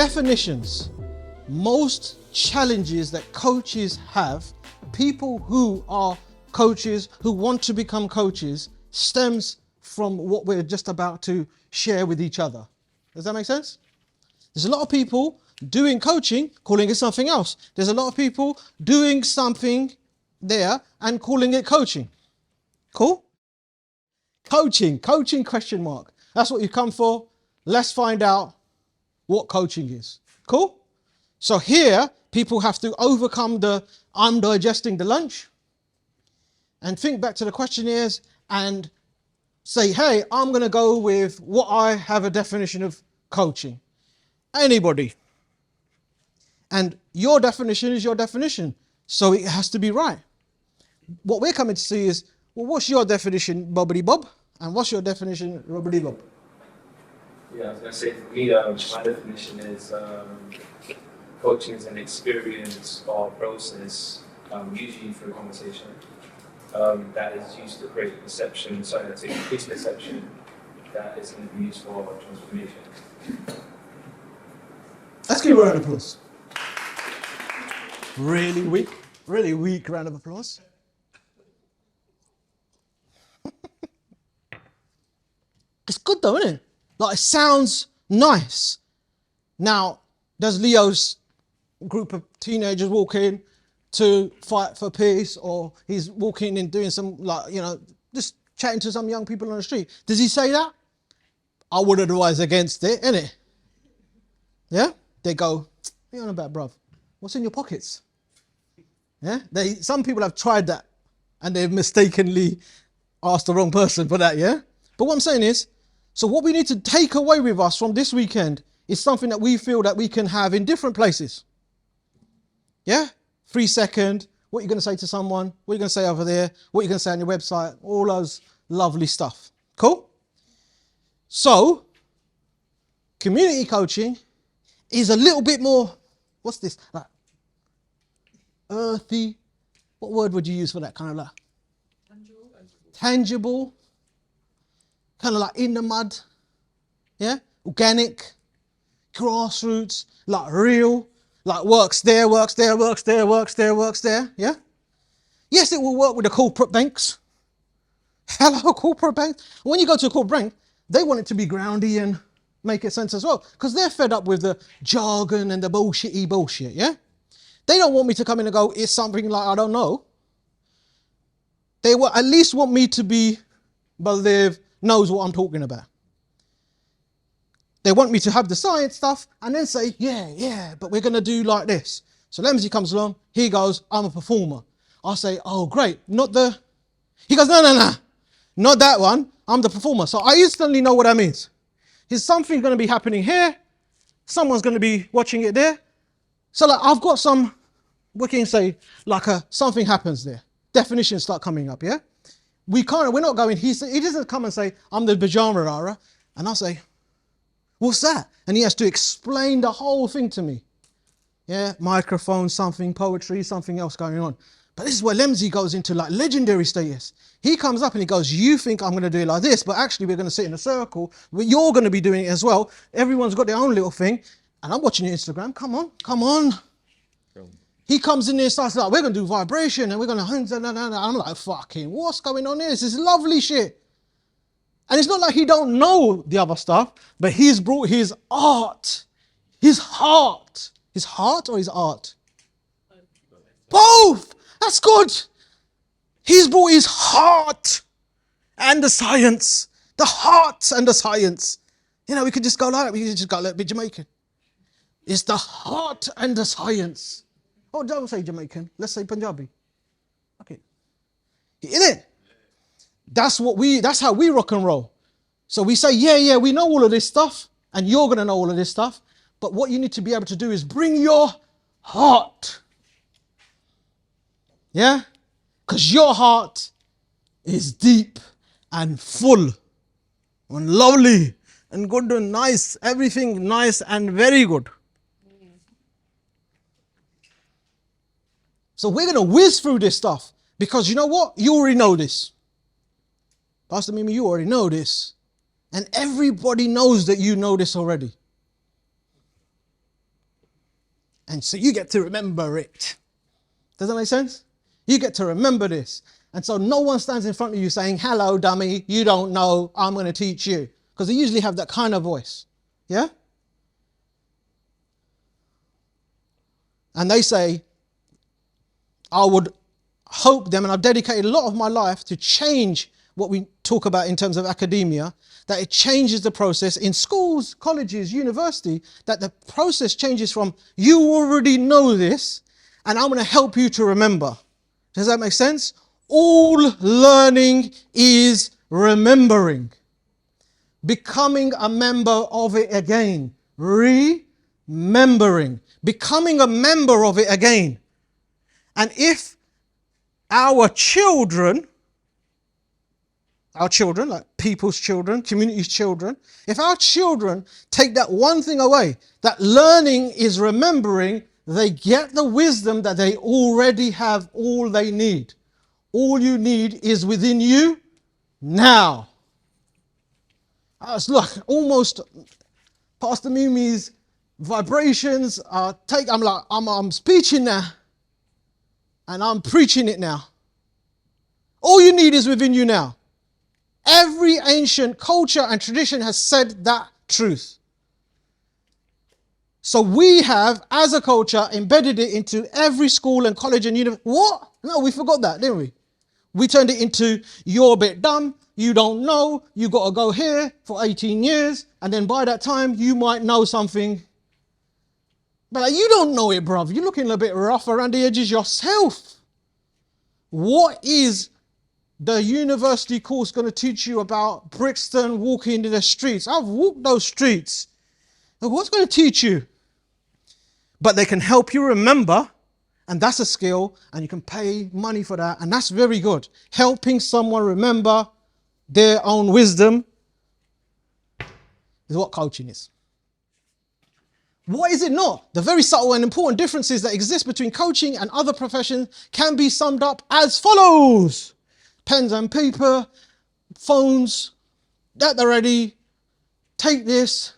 definitions, most challenges that coaches have, people who are coaches, who want to become coaches, stems from what we're just about to share with each other. Does that make sense? There's a lot of people doing coaching, calling it something else. There's a lot of people doing something there and calling it coaching. Cool? Coaching question mark. That's what you come for. Let's find out what coaching is. Cool? So here, people have to overcome the I'm digesting the lunch and think back to the questionnaires and say, hey, I'm going to go with what I have a definition of coaching. Anybody. And your definition is your definition. So it has to be right. What we're coming to see is, well, what's your definition, Bobbity Bob? And what's your definition, Robbity Bob? Yeah, I was going to say for me, my definition is coaching is an experience or process, usually through conversation, that is used to create perception, to increase perception that is going to be used for transformation. Let's give a round of applause. Really weak round of applause. It's good though, isn't it? Like, it sounds nice. Now, does Leo's group of teenagers walk in to fight for peace, or he's walking in doing some, like, you know, just chatting to some young people on the street? Does he say that? I would advise against it, innit? Yeah? They go, what are you on about, bruv? What's in your pockets? Yeah? Some people have tried that and they've mistakenly asked the wrong person for that, yeah? But what I'm saying is, so what we need to take away with us from this weekend is something that we feel that we can have in different places. Yeah? 3 second, what you're going to say to someone, what you're going to say over there, what you're going to say on your website, all those lovely stuff. Cool? So, community coaching is a little bit more, what's this? Like, earthy. What word would you use for that kind of like? Tangible. Kind of like in the mud. Yeah? Organic. Grassroots. Like real. Like works there. Yeah? Yes, it will work with the corporate banks. Hello, corporate banks. When you go to a corporate bank, they want it to be groundy and make it sense as well. Because they're fed up with the jargon and the bullshitty bullshit, yeah? They don't want me to come in and go, it's something like I don't know. They will at least want me to believe, knows what I'm talking about. They want me to have the science stuff and then say, yeah, but we're going to do like this. So Lemsy comes along, he goes, I'm a performer. I say, oh, great, he goes, no, not that one, I'm the performer. So I instantly know what that means. Is something going to be happening here, someone's going to be watching it there. So like I've got some, what can you say, like something happens there. Definitions start coming up, yeah? We're not going, he doesn't come and say, I'm the pajama rara, and I'll say, what's that? And he has to explain the whole thing to me. Yeah, microphone, something, poetry, something else going on. But this is where Lemsy goes into like legendary status. He comes up and he goes, you think I'm going to do it like this, but actually we're going to sit in a circle. You're going to be doing it as well. Everyone's got their own little thing. And I'm watching your Instagram. Come on. He comes in there and starts like, we're going to do vibration and we're going to... I'm like, fucking, what's going on here? This is lovely shit. And it's not like he don't know the other stuff, but he's brought his art, his heart. His heart or his art? Both! That's good. He's brought his heart and the science. The heart and the science. You know, we could just go like that. We could just go a little bit Jamaican. It's the heart and the science. Oh, don't say Jamaican. Let's say Punjabi. Okay. Isn't it? That's how we rock and roll. So we say, yeah, we know all of this stuff, and you're going to know all of this stuff. But what you need to be able to do is bring your heart. Yeah? Because your heart is deep and full and lovely and good and nice. Everything nice and very good. So we're going to whiz through this stuff because you know what? You already know this. Pastor Mimi, you already know this. And everybody knows that you know this already. And so you get to remember it. Does that make sense? You get to remember this. And so no one stands in front of you saying, hello, dummy, you don't know, I'm going to teach you. Because they usually have that kind of voice. Yeah? And they say, I would hope them, and I've dedicated a lot of my life to change what we talk about in terms of academia, that it changes the process in schools, colleges, university, that the process changes from you already know this, and I'm going to help you to remember. Does that make sense? All learning is remembering. Becoming a member of it again. Remembering. Becoming a member of it again. And if our children, like people's children, community's children, if our children take that one thing away, that learning is remembering, they get the wisdom that they already have all they need. All you need is within you now. It's like almost Pastor Mimi's vibrations I'm speaking now. And I'm preaching it now. All you need is within you now. Every ancient culture and tradition has said that truth. So we have, as a culture, embedded it into every school and college and university. What? No, we forgot that, didn't we? We turned it into, you're a bit dumb, you don't know, you got to go here for 18 years, and then by that time, you might know something. But like, you don't know it, bruv. You're looking a bit rough around the edges yourself. What is the university course going to teach you about Brixton walking in the streets? I've walked those streets. What's going to teach you? But they can help you remember, and that's a skill, and you can pay money for that, and that's very good. Helping someone remember their own wisdom is what coaching is. What is it not? The very subtle and important differences that exist between coaching and other professions can be summed up as follows. Pens and paper, phones, that they're ready. Take this.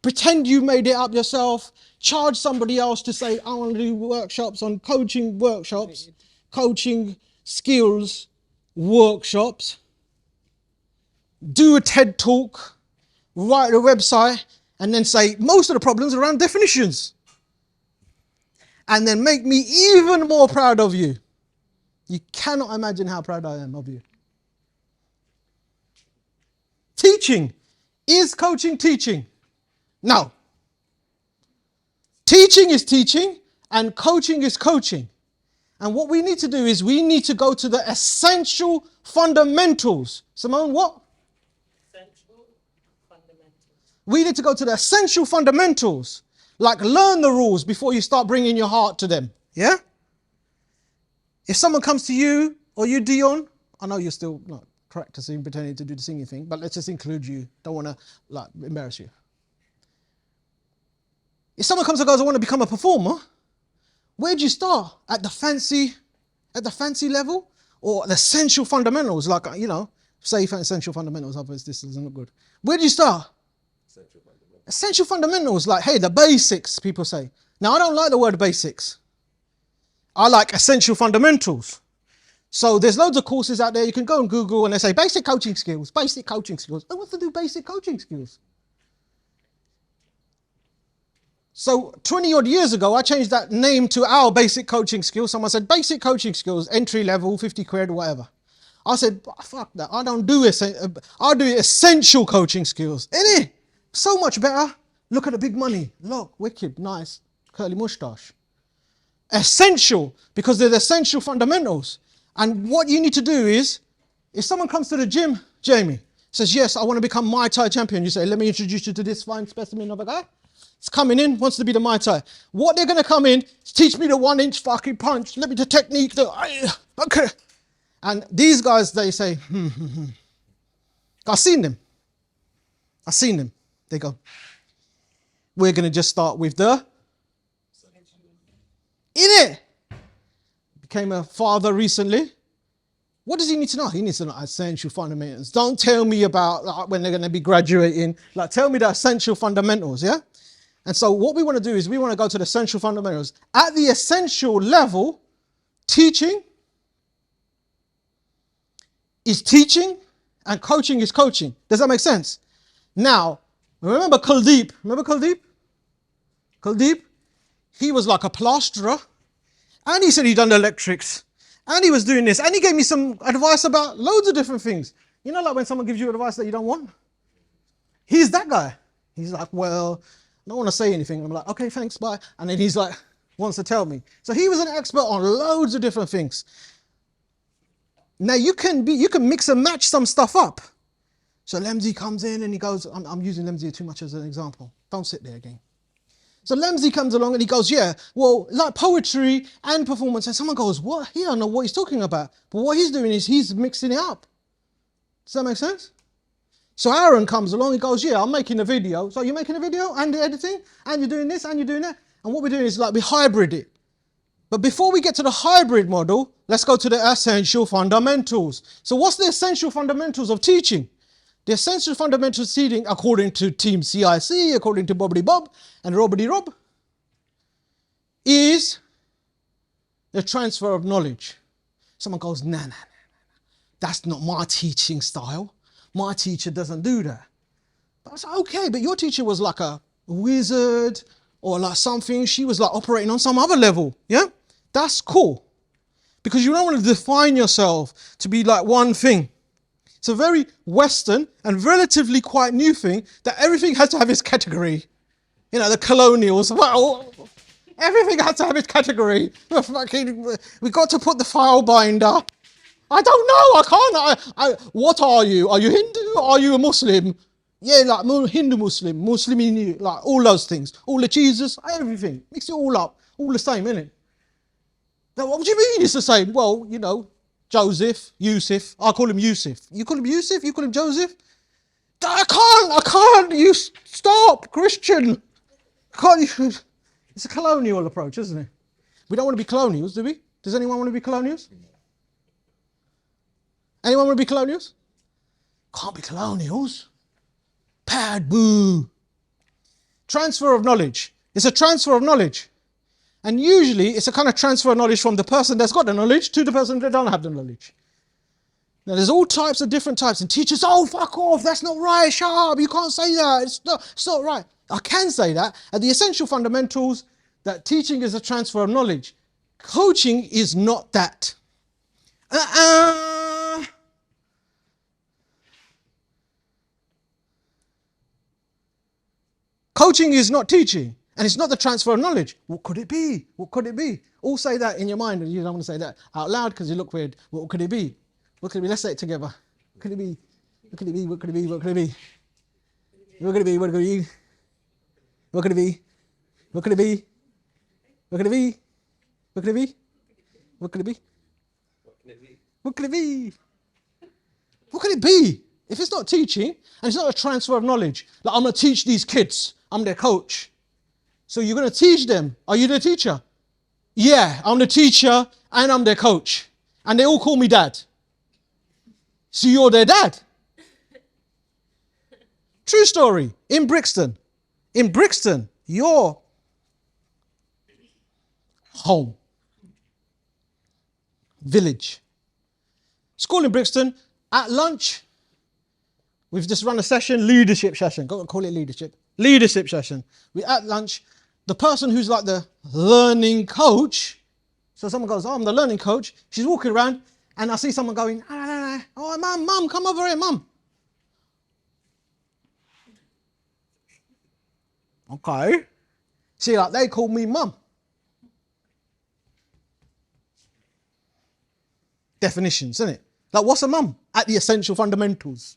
Pretend you made it up yourself. Charge somebody else to say, I want to do workshops on coaching workshops, coaching skills workshops. Do a TED talk, write a website, and then say most of the problems are around definitions. And then make me even more proud of you. You cannot imagine how proud I am of you. Teaching. Is coaching teaching? No. Teaching is teaching and coaching is coaching. And what we need to do is we need to go to the essential fundamentals. Simone, what? We need to go to the essential fundamentals, like learn the rules before you start bringing your heart to them. Yeah? If someone comes to you, or you, Dion, I know you're still not practicing, pretending to do the singing thing, but let's just include you. Don't want to embarrass you. If someone comes and goes, I want to become a performer, where do you start? At the fancy level, or the essential fundamentals? Like, safe and essential fundamentals. Otherwise, this isn't look good. Where do you start? Essential fundamentals, like, hey, the basics, people say. Now, I don't like the word basics. I like essential fundamentals. So there's loads of courses out there. You can go and Google and they say basic coaching skills, basic coaching skills. I want to do basic coaching skills. So 20 odd years ago, I changed that name to our basic coaching skills. Someone said basic coaching skills, entry level, 50 quid, whatever. I said, fuck that. I don't do it. I do essential coaching skills. Innit? So much better. Look at the big money. Look, wicked, nice, curly moustache. Essential, because they're the essential fundamentals. And what you need to do is, if someone comes to the gym, Jamie, says, yes, I want to become Muay Thai champion. You say, let me introduce you to this fine specimen of a guy. It's coming in, wants to be the Muay Thai. What they're going to come in is teach me the 1-inch fucking punch. Let me the technique. Okay. And these guys, they say, I've seen them. They go, we're going to just start with the, in it. Became a father recently. What does he need to know? He needs to know essential fundamentals. Don't tell me about when they're going to be graduating. Tell me the essential fundamentals, yeah? And so what we want to do is we want to go to the essential fundamentals. At the essential level, teaching is teaching and coaching is coaching. Does that make sense? Now, remember Kuldeep? Remember Kuldeep? Kuldeep, he was like a plasterer, and he said he'd done the electrics, and he was doing this, and he gave me some advice about loads of different things. You know, like when someone gives you advice that you don't want? He's that guy. He's like, well, I don't want to say anything. I'm like, okay, thanks, bye. And then he's like, wants to tell me. So he was an expert on loads of different things. Now you can mix and match some stuff up. So Lemsey comes in and he goes, I'm using Lemsey too much as an example. Don't sit there again. So Lemsey comes along and he goes, yeah, well, like poetry and performance. And someone goes, what? He don't know what he's talking about. But what he's doing is he's mixing it up. Does that make sense? So Aaron comes along, he goes, yeah, I'm making a video. So you're making a video and the editing and you're doing this and you're doing that. And what we're doing is like we hybrid it. But before we get to the hybrid model, let's go to the essential fundamentals. So what's the essential fundamentals of teaching? The essential fundamentals of teaching, according to Team CIC, according to Bobbity Bob and Robbity Rob, is the transfer of knowledge. Someone goes, nah, that's not my teaching style. My teacher doesn't do that. But I was like, okay, but your teacher was like a wizard or like something. She was like operating on some other level. Yeah? That's cool. Because you don't want to define yourself to be like one thing. It's a very Western and relatively quite new thing that everything has to have its category. You know, the colonials, well, everything has to have its category. We got to put the file binder. I don't know, I can't. What are you? Are you Hindu or are you a Muslim? Yeah, like Hindu Muslim, Muslim, like all those things. All the Jesus, everything. Mix it all up. All the same, innit? Now, what do you mean it's the same? Well, you know, Joseph, Yusuf. I call him Yusuf. You call him Yusuf? You call him Joseph? I can't. You stop, Christian. Can't. It's a colonial approach, isn't it? We don't want to be colonials, do we? Does anyone want to be colonials? Anyone want to be colonials? Can't be colonials. Bad boo. Transfer of knowledge. It's a transfer of knowledge. And usually it's a kind of transfer of knowledge from the person that's got the knowledge to the person that don't have the knowledge. Now there's all types of different types, and teachers, oh, fuck off, that's not right, shut up, you can't say that, it's not right. I can say that. At the essential fundamentals, that teaching is a transfer of knowledge. Coaching is not that. Coaching is not teaching, and it's not the transfer of knowledge. What could it be? What could it be? All say that in your mind, and you don't want to say that out loud because you look weird. What could it be? What could it be? Let's say it together. What could it be? What could it be? What could it be? What could it be? What could it be? What could it be? What could it be? What could it be? What could it be? What could it be? What could it be? What could it be? What could it be? If it's not teaching, and it's not a transfer of knowledge, like I'm going to teach these kids, I'm their coach. So you're going to teach them. Are you the teacher? Yeah, I'm the teacher and I'm their coach. And they all call me dad. So you're their dad. True story. In Brixton, you're home. Village. School in Brixton, at lunch, we've just run a session, leadership session. Got to call it leadership. Leadership session. We at lunch, the person who's like the learning coach, so someone goes, oh, I'm the learning coach. She's walking around and I see someone going, oh, mum, come over here, mum. Okay. See, like they call me mum. Definitions, isn't it? Like, what's a mum? At the essential fundamentals.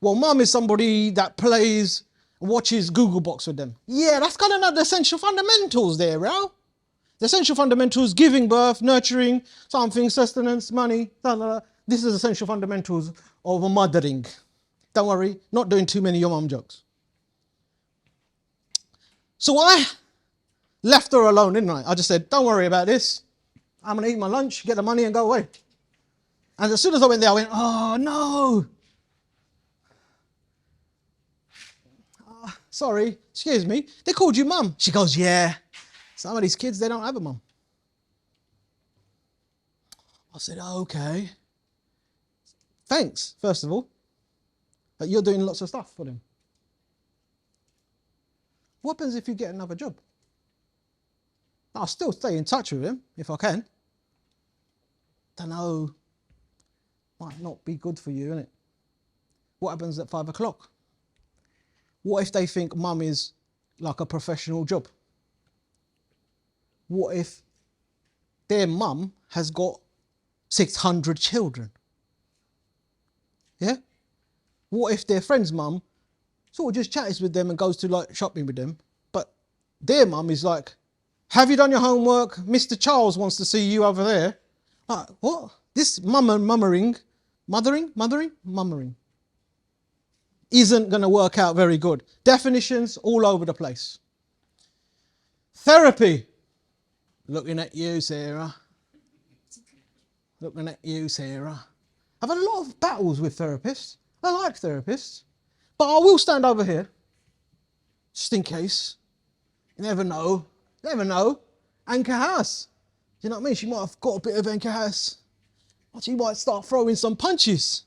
Well, mum is somebody that plays, watches Google Box with them. Yeah, that's kind of not the essential fundamentals there, bro. The essential fundamentals, giving birth, nurturing, something, sustenance, money. Blah, blah, blah. This is essential fundamentals of a mothering. Don't worry, not doing too many your mum jokes. So I left her alone, didn't I? I just said, don't worry about this. I'm going to eat my lunch, get the money and go away. And as soon as I went there, I went, oh, no. sorry, excuse me, they called you mum. She goes, yeah, some of these kids, they don't have a mum. I said, oh, okay. Thanks, first of all. But you're doing lots of stuff for them. What happens if you get another job? I'll still stay in touch with him if I can. Don't know. Might not be good for you, innit? What happens at 5 o'clock? What if they think mum is like a professional job? What if their mum has got 600 children? Yeah? What if their friend's mum sort of just chats with them and goes to like shopping with them, but their mum is like, have you done your homework? Mr. Charles wants to see you over there. Like, what? This mummering isn't going to work out very good. Definitions all over the place. Therapy. Looking at you, Sarah. Looking at you, Sarah. I've had a lot of battles with therapists. I like therapists. But I will stand over here, just in case. You never know. Never know. Anchor House. You know what I mean? She might have got a bit of Anchor House. She might start throwing some punches.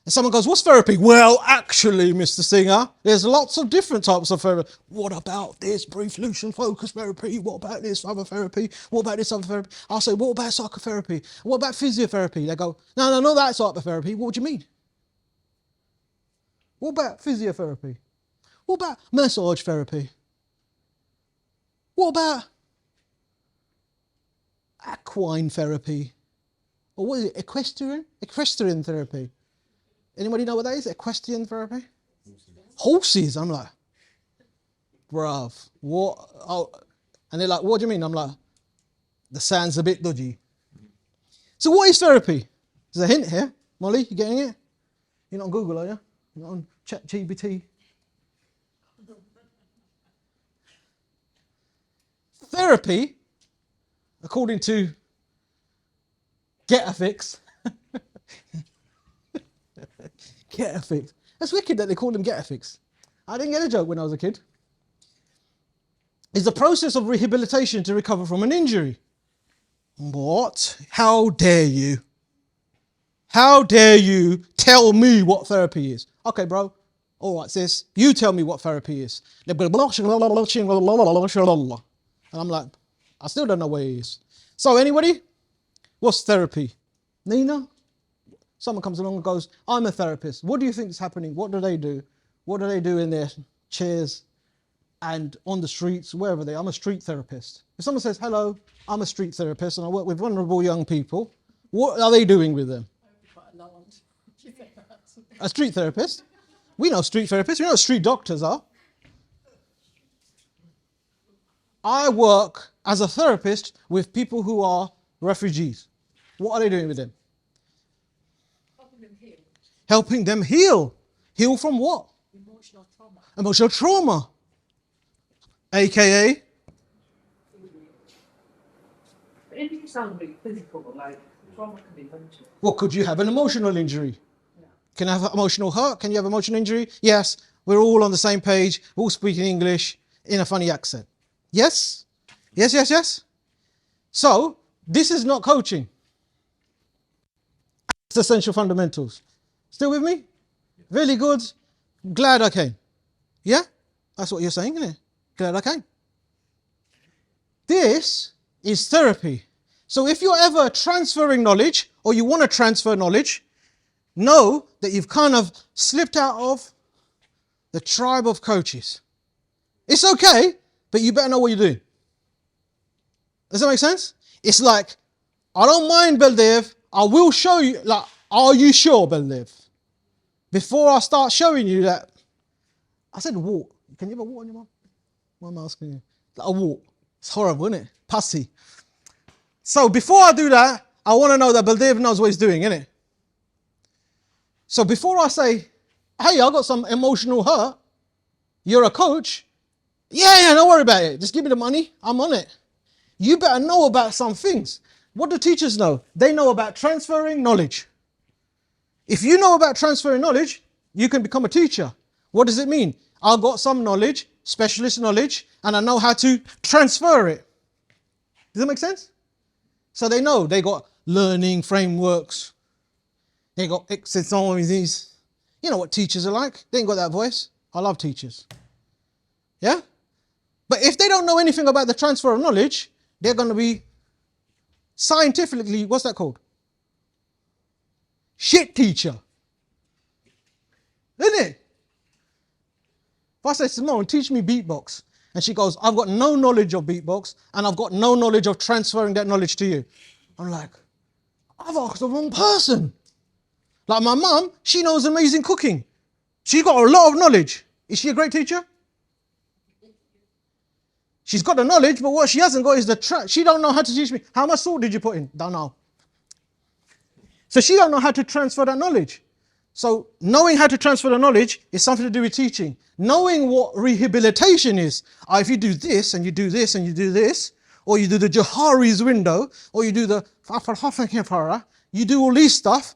And someone goes, what's therapy? Well, actually, Mr. Singha, there's lots of different types of therapy. What about this brief solution focus therapy? What about this other therapy? What about this other therapy? I'll say, what about psychotherapy? What about physiotherapy? They go, no, not that type of therapy. What do you mean? What about physiotherapy? What about massage therapy? What about equine therapy? Or what is it? Equestrian therapy. Anybody know what that is? Equestrian therapy? Horses. I'm like, bruv, what? Oh, and they're like, what do you mean? I'm like, the sound's a bit dodgy. So what is therapy? There's a hint here. Molly, you getting it? You're not on Google, are you? You're not on ChatGPT? Therapy, according to Get a Fix. Get a Fix. That's wicked that they call them Get a Fix. I didn't get a joke when I was a kid. It's the process of rehabilitation to recover from an injury. What? How dare you? How dare you tell me what therapy is? Okay, bro. All right, sis. You tell me what therapy is. And I'm like, I still don't know what it is. So anybody? What's therapy? Nina? Someone comes along and goes, I'm a therapist. What do you think is happening? What do they do? What do they do in their chairs and on the streets, wherever they are? I'm a street therapist. If someone says, hello, I'm a street therapist and I work with vulnerable young people, what are they doing with them? A street therapist? We know street therapists. We know what street doctors are. I work as a therapist with people who are refugees. What are they doing with them? Helping them heal. Helping them heal. Heal from what? Emotional trauma. Emotional trauma. AKA? Anything sounds really physical, like trauma can be mental. What, could you have an emotional injury? Yeah. Can I have emotional hurt? Can you have emotional injury? Yes. We're all on the same page. We're all speaking English in a funny accent. Yes? Yes, yes, yes. So, this is not coaching. It's essential fundamentals. Still with me? Really good. Glad I came. Yeah? That's what you're saying, isn't it? Glad I came. This is therapy. So if you're ever transferring knowledge or you want to transfer knowledge, know that you've kind of slipped out of the tribe of coaches. It's okay, but you better know what you're doing. Does that make sense? It's like, I don't mind, Beldev. I will show you, like, are you sure, Beldev? Before I start showing you that, I said wart. Can you have a wart on your mouth? What am I asking you? Like a wart. It's horrible, isn't it? Pussy. So before I do that, I want to know that Beldev knows what he's doing, innit? So before I say, hey, I got some emotional hurt, you're a coach, yeah, don't worry about it. Just give me the money. I'm on it. You better know about some things. What do teachers know? They know about transferring knowledge. If you know about transferring knowledge, you can become a teacher. What does it mean? I've got some knowledge, specialist knowledge, and I know how to transfer it. Does that make sense? So they know they got learning frameworks. They got exercises. You know what teachers are like. They ain't got that voice. I love teachers. Yeah? But if they don't know anything about the transfer of knowledge, they're going to be scientifically, what's that called? Shit teacher. Isn't it? If I say, Simone, teach me beatbox. And she goes, I've got no knowledge of beatbox and I've got no knowledge of transferring that knowledge to you. I'm like, I've asked the wrong person. Like my mum, she knows amazing cooking. She's got a lot of knowledge. Is she a great teacher? She's got the knowledge, but what she hasn't got is the she don't know how to teach me. How much salt did you put in? Don't know. So she don't know how to transfer that knowledge. So knowing how to transfer the knowledge is something to do with teaching. Knowing what rehabilitation is. If you do this and you do this and you do this, or you do the Johari's window, or you do the you do all these stuff.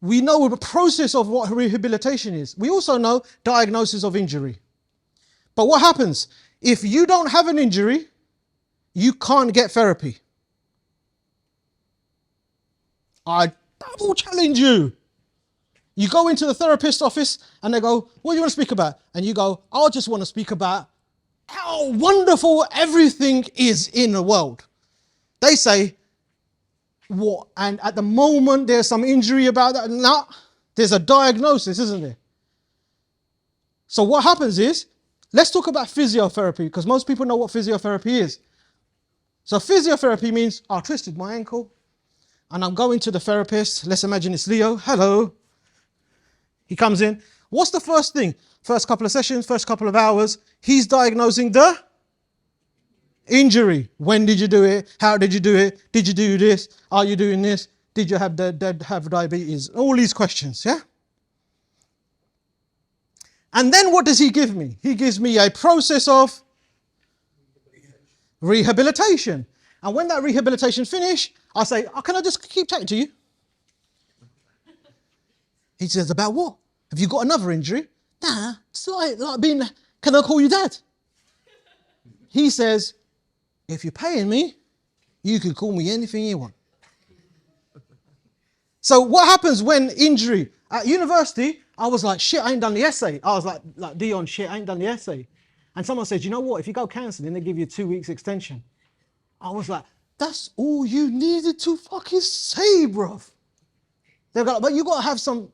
We know the process of what rehabilitation is. We also know diagnosis of injury. But what happens? If you don't have an injury, you can't get therapy. I double challenge you. You go into the therapist's office and they go, what do you want to speak about? And you go, I just want to speak about how wonderful everything is in the world. They say, what? And at the moment there's some injury about that. No, there's a diagnosis, isn't there? So what happens is, let's talk about physiotherapy because most people know what physiotherapy is. So physiotherapy means, I twisted my ankle and I'm going to the therapist. Let's imagine it's Leo. Hello. He comes in. What's the first thing? First couple of sessions, first couple of hours, he's diagnosing the injury. When did you do it? How did you do it? Did you do this? Are you doing this? Did you have diabetes? All these questions, yeah? And then what does he give me? He gives me a process of rehabilitation. And when that rehabilitation finishes, I say, can I just keep chatting to you? He says, about what? Have you got another injury? Nah, it's like being, can I call you dad? He says, if you're paying me, you can call me anything you want. So what happens when injury? At university, I was like, shit, I ain't done the essay. I was like Dion, shit, I ain't done the essay. And someone said, you know what? If you go counselling, they give you a 2 weeks extension. I was like, that's all you needed to fucking say, bruv. They're like, but you got to have some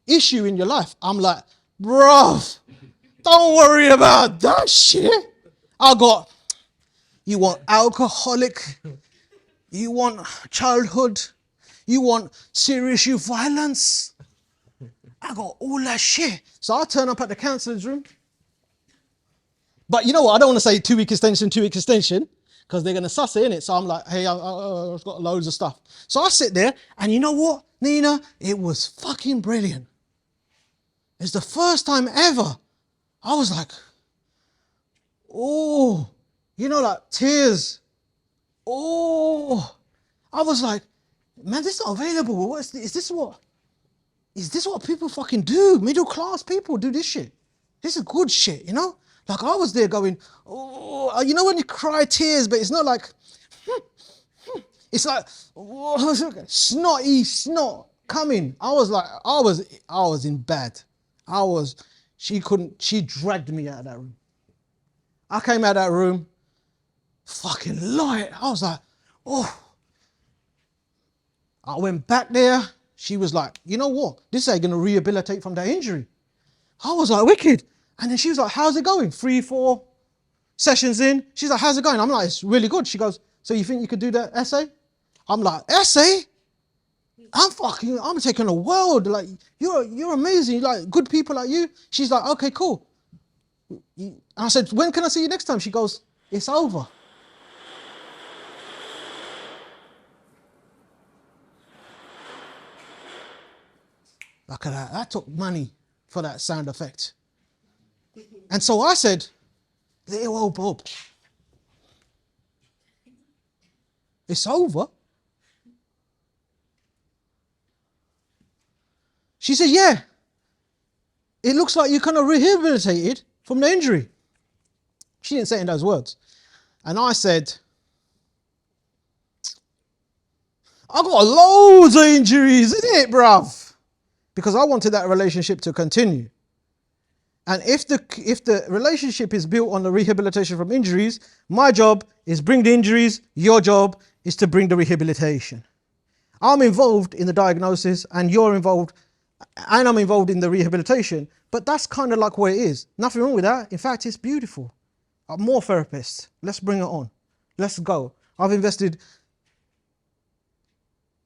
issue in your life. I'm like, bruv, don't worry about that shit. You want alcoholic, you want childhood, you want serious youth violence. I got all that shit. So I turn up at the counsellor's room. But you know what? I don't want to say 2 week extension, because they're going to suss it, innit? So I'm like, hey, I've got loads of stuff. So I sit there, and you know what, Nina? It was fucking brilliant. It's the first time ever. I was like, oh, tears. Oh, I was like, man, this is not available. Is this what people fucking do? Middle class people do this shit. This is good shit, you know? Like I was there going, oh, you know when you cry tears, but it's not like, it's like, oh, snotty snot coming. I was in bed. She dragged me out of that room. I came out of that room, fucking light. I was like, oh. I went back there. She was like, you know what? This ain't going to rehabilitate from that injury. I was like, wicked. And then she was like, how's it going? 3-4 sessions in. She's like, how's it going? I'm like, it's really good. She goes, so you think you could do that essay? I'm like, essay? I'm taking the world. Like, you're amazing. Like, good people like you. She's like, okay, cool. And I said, when can I see you next time? She goes, it's over. Look at that. I took money for that sound effect. And so I said, little old Bob, it's over. She said, yeah, it looks like you're kind of rehabilitated from the injury. She didn't say it in those words. And I said, I got loads of injuries, isn't it, bruv? Because I wanted that relationship to continue. And if the relationship is built on the rehabilitation from injuries, my job is bring the injuries, your job is to bring the rehabilitation. I'm involved in the diagnosis and you're involved, and I'm involved in the rehabilitation. But that's kind of like what it is. Nothing wrong with that. In fact, it's beautiful. More therapists. Let's bring it on. Let's go. I've invested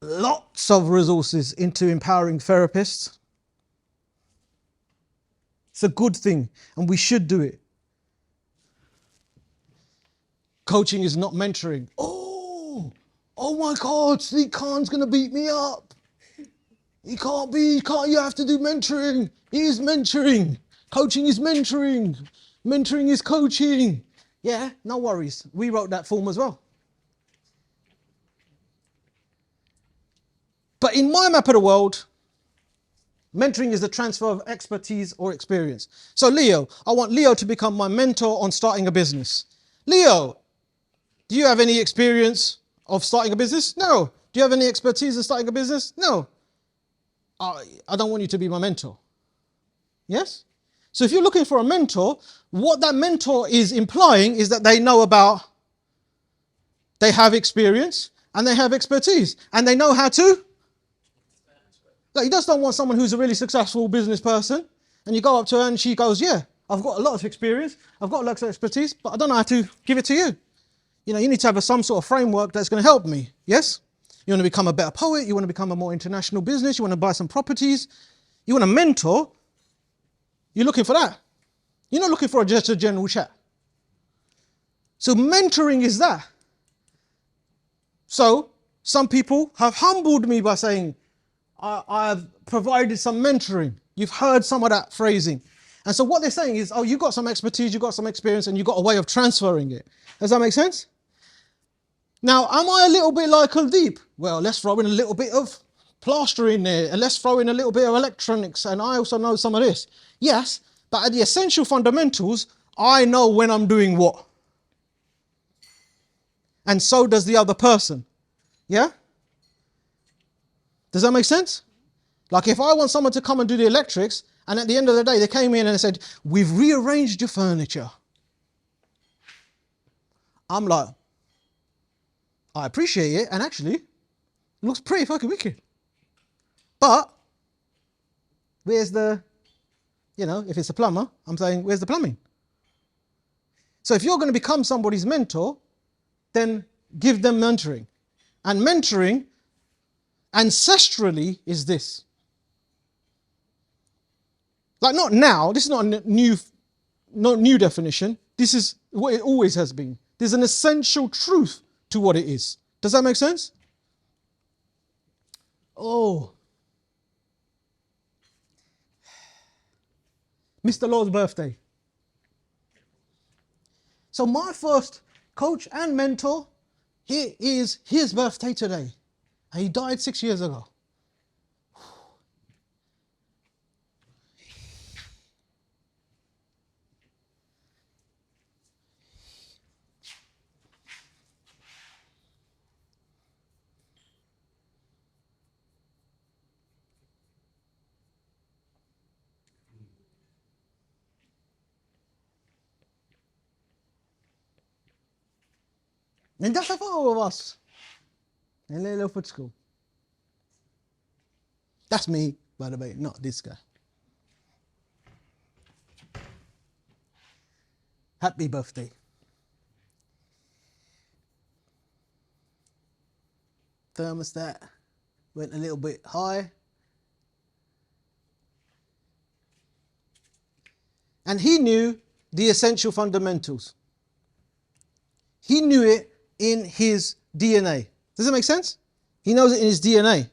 lots of resources into empowering therapists. It's a good thing and we should do it. Coaching is not mentoring. Oh my God, Sleek Khan's gonna beat me up. You have to do mentoring. It is mentoring. Coaching is mentoring. Mentoring is coaching. Yeah, no worries. We wrote that form as well. But in my map of the world, mentoring is the transfer of expertise or experience. So Leo, I want Leo to become my mentor on starting a business. Leo, do you have any experience of starting a business? No. Do you have any expertise in starting a business? No. I don't want you to be my mentor. Yes? So if you're looking for a mentor, what that mentor is implying is that they have experience and they have expertise and they know how to. Like, you just don't want someone who's a really successful business person and you go up to her and she goes, yeah, I've got a lot of experience, I've got lots of expertise, but I don't know how to give it to you. You know, you need to have some sort of framework that's going to help me. Yes? You want to become a better poet, you want to become a more international business, you want to buy some properties, you want a mentor, you're looking for that. You're not looking for just a general chat. So mentoring is that. So some people have humbled me by saying, I've provided some mentoring. You've heard some of that phrasing. And so what they're saying is, oh, you've got some expertise, you've got some experience, and you've got a way of transferring it. Does that make sense? Now, am I a little bit like Kuldeep? Well, let's throw in a little bit of plaster in there, and let's throw in a little bit of electronics, and I also know some of this. Yes, but at the essential fundamentals, I know when I'm doing what. And so does the other person. Yeah? Does that make sense? Like if I want someone to come and do the electrics, and at the end of the day, they came in and they said, we've rearranged your furniture. I'm like, I appreciate it, and actually, it looks pretty fucking wicked. But, where's the, if it's a plumber, I'm saying, where's the plumbing? So if you're going to become somebody's mentor, then give them mentoring. And mentoring, ancestrally, is this. Like not now, this is not a new definition. This is what it always has been. There's an essential truth to what it is. Does that make sense? Oh. Mr. Lord's birthday. So my first coach and mentor, it is his birthday today. And he died 6 years ago. And that's a photo of us in Littlefoot School. That's me, by the way, not this guy. Happy birthday. Thermostat went a little bit high. And he knew the essential fundamentals. He knew it in his DNA. Does that make sense? He knows it in his DNA.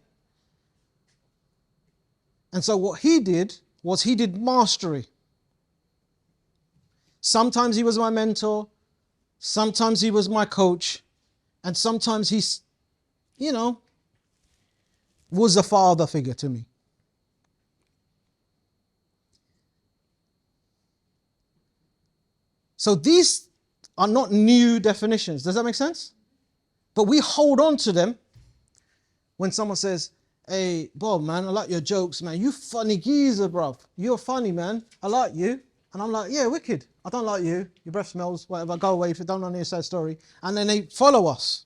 And so what he did was he did mastery. Sometimes he was my mentor, sometimes he was my coach, and sometimes he, was a father figure to me. So these are not new definitions. Does that make sense? But we hold on to them when someone says, hey, Bob, man, I like your jokes, man. You funny geezer, bruv. You're funny, man. I like you. And I'm like, yeah, wicked. I don't like you. Your breath smells, whatever. Go away if you don't want to hear a sad story. And then they follow us.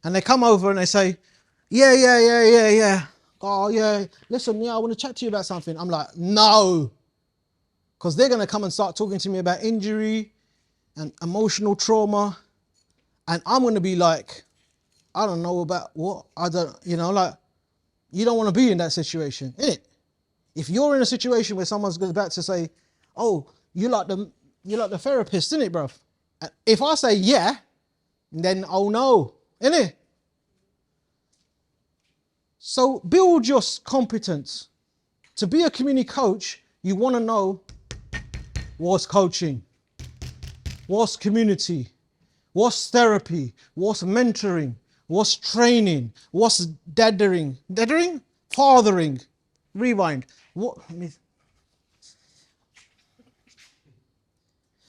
And they come over and they say, yeah. Oh, yeah. Listen, yeah, I want to chat to you about something. I'm like, no. Because they're going to come and start talking to me about injury and emotional trauma. And I'm going to be like, I don't know about what. I don't, like, you don't want to be in that situation, innit? If you're in a situation where someone's about to say, oh, you like the therapist, innit, bruv? If I say yeah, then oh no, innit? So build your competence. To be a community coach, you want to know what's coaching, what's community, what's therapy, what's mentoring, what's training, what's daddering, fathering, rewind.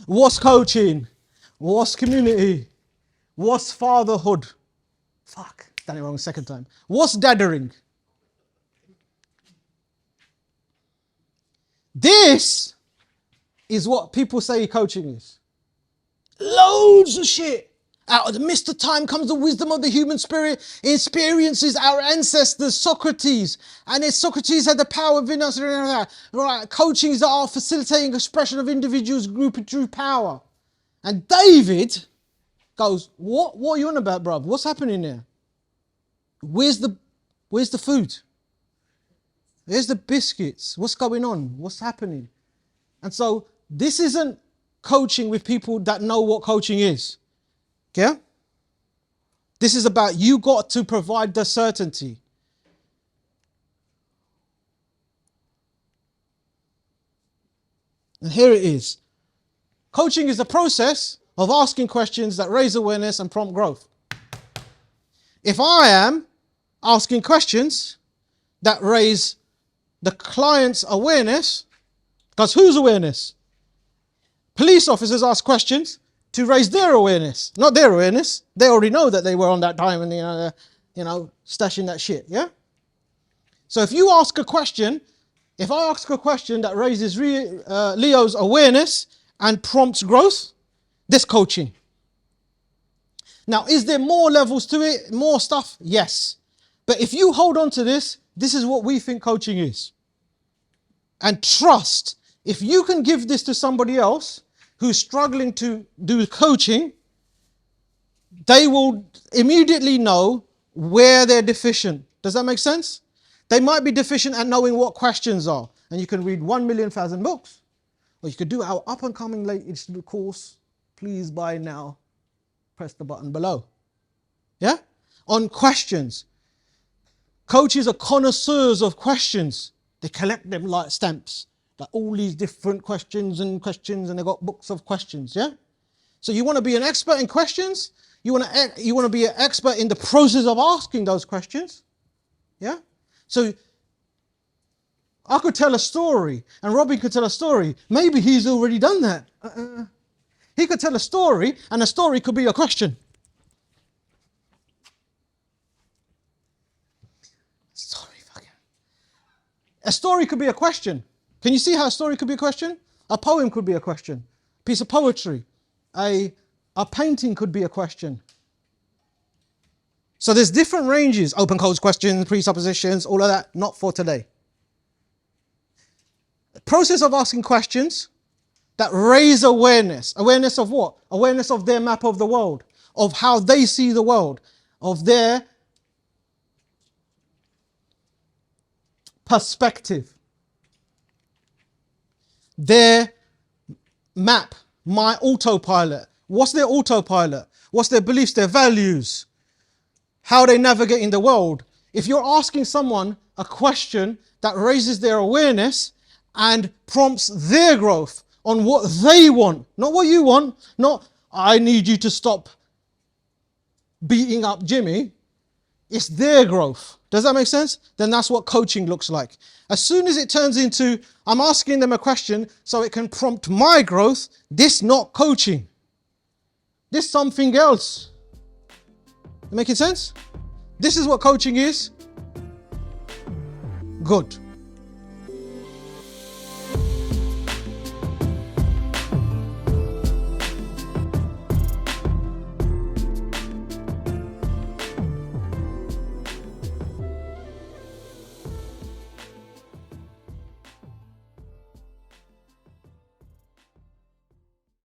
What's coaching, what's community, what's fatherhood. Fuck, done it wrong the second time. What's daddering? This is what people say coaching is. Loads of shit. Out of the mist of time comes the wisdom of the human spirit. Experiences our ancestors, Socrates. And if Socrates had the power within us, right, coaching is the art of facilitating expression of individuals, group and true power. And David goes, what are you on about, bruv? What's happening there? Where's the food? Where's the biscuits? What's going on? What's happening? And so this isn't coaching with people that know what coaching is. Yeah? This is about you got to provide the certainty. And here it is. Coaching is the process of asking questions that raise awareness and prompt growth. If I am asking questions that raise the client's awareness, because whose awareness? Police officers ask questions to raise their awareness, not their awareness. They already know that they were on that time and stashing that shit, yeah? So if you ask a question, if I ask a question that raises Leo's awareness and prompts growth, this coaching. Now, is there more levels to it, more stuff? Yes. But if you hold on to this, this is what we think coaching is. And trust, if you can give this to somebody else who's struggling to do coaching, they will immediately know where they're deficient. Does that make sense? They might be deficient at knowing what questions are. And you can read 1,000,000 books. Or you could do our up and coming latest course. Please buy now. Press the button below. Yeah? On questions. Coaches are connoisseurs of questions. They collect them like stamps. Like all these different questions and they've got books of questions, yeah? So you want to be an expert in questions? You want to be an expert in the process of asking those questions? Yeah? So I could tell a story and Robbie could tell a story. Maybe he's already done that. He could tell a story and a story could be a question. A story could be a question. Can you see how a story could be a question? A poem could be a question. A piece of poetry. A painting could be a question. So there's different ranges. Open closed questions, presuppositions, all of that. Not for today. The process of asking questions that raise awareness. Awareness of what? Awareness of their map of the world. Of how they see the world. Of their perspective. Their map, my autopilot. What's their autopilot? What's their beliefs, their values? How they navigate in the world. If you're asking someone a question that raises their awareness and prompts their growth on what they want, not what you want, not I need you to stop beating up Jimmy, it's their growth. Does that make sense? Then that's what coaching looks like. As soon as it turns into, I'm asking them a question so it can prompt my growth, this not coaching. This something else. Making sense? This is what coaching is. Good.